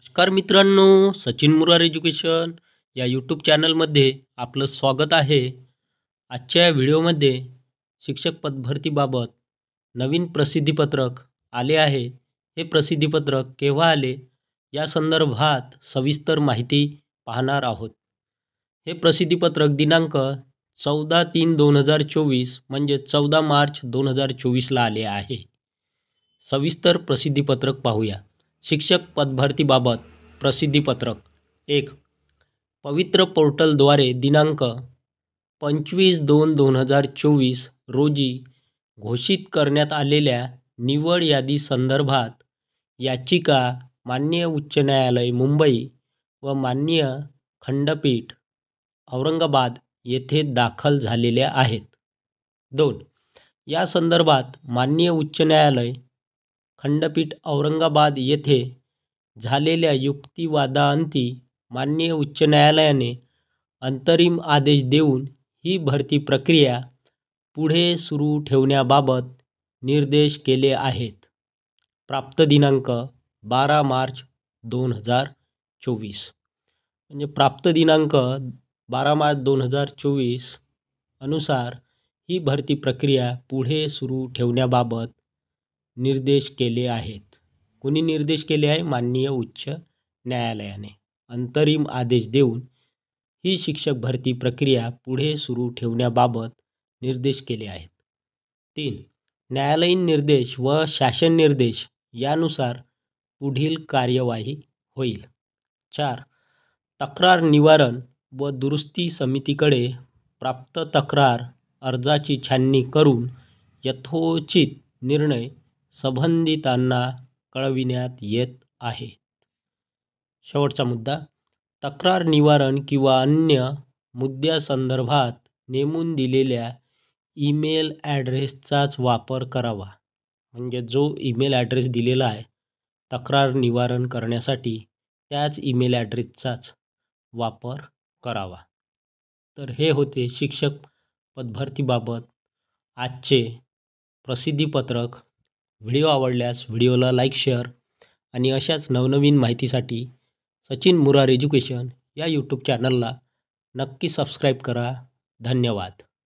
नमस्कार मित्रांनो, सचिन मुरार एज्युकेशन या यूट्यूब चॅनलमध्ये आपलं स्वागत आहे. आजच्या या व्हिडिओमध्ये शिक्षक पदभरतीबाबत नवीन प्रसिद्धीपत्रक आले आहे. हे प्रसिद्धीपत्रक केव्हा आले या संदर्भात सविस्तर माहिती पाहणार आहोत. हे प्रसिद्धीपत्रक दिनांक 14/3/2024 म्हणजे 14 मार्च 2024ला आले आहे. सविस्तर प्रसिद्धीपत्रक पाहूया. शिक्षक पदभरतीबाबत प्रसिद्धीपत्रक 1. पवित्र पोर्टलद्वारे दिनांक 25/2/2024 रोजी घोषित करण्यात आलेल्या निवड यादी संदर्भात याचिका माननीय उच्च न्यायालय मुंबई व माननीय खंडपीठ औरंगाबाद येथे दाखल झालेल्या आहेत. 2. या संदर्भात माननीय उच्च न्यायालय खंडपीठ औरंगाबाद येथे झालेल्या युक्तिवादाअंती माननीय उच्च न्यायालयाने अंतरिम आदेश देऊन ही भरती प्रक्रिया पुढे सुरू ठेवण्याबाबत निर्देश केले आहेत. प्राप्त दिनांक 12 मार्च 2024 म्हणजे प्राप्त दिनांक 12 मार्च 2024 अनुसार ही भरती प्रक्रिया पुढे सुरू ठेवण्याबाबत निर्देश केले आहेत. कोणी निर्देश केले आहे? माननीय उच्च न्यायालयाने अंतरिम आदेश देऊन ही शिक्षक भरती प्रक्रिया पुढे सुरू ठेवण्याबाबत निर्देश केले आहेत. 3. न्यायालयीन निर्देश व शासन निर्देश यानुसार पुढील कार्यवाही होईल. 4. तक्रार निवारण व दुरुस्ती समितीकडे प्राप्त तक्रार अर्जाची छाननी करून यथोचित निर्णय संबंधितांना कळविण्यात येत आहे. शेवटचा मुद्दा, तक्रार निवारण किंवा अन्य मुद्द्यासंदर्भात नेमून दिलेल्या ईमेल ॲड्रेसचाच वापर करावा. म्हणजे जो ईमेल ॲड्रेस दिलेला आहे तक्रार निवारण करण्यासाठी त्याच ईमेल ॲड्रेसचाच वापर करावा. तर हे होते शिक्षक पदभरतीबाबत आजचे प्रसिद्धीपत्रक. व्हिडिओ आवडल्यास व्हिडिओला लाईक, शेअर आणि अशाच नवनवीन माहितीसाठी सचिन मुरार एज्युकेशन या यूट्यूब चॅनलला नक्की सबस्क्राईब करा. धन्यवाद.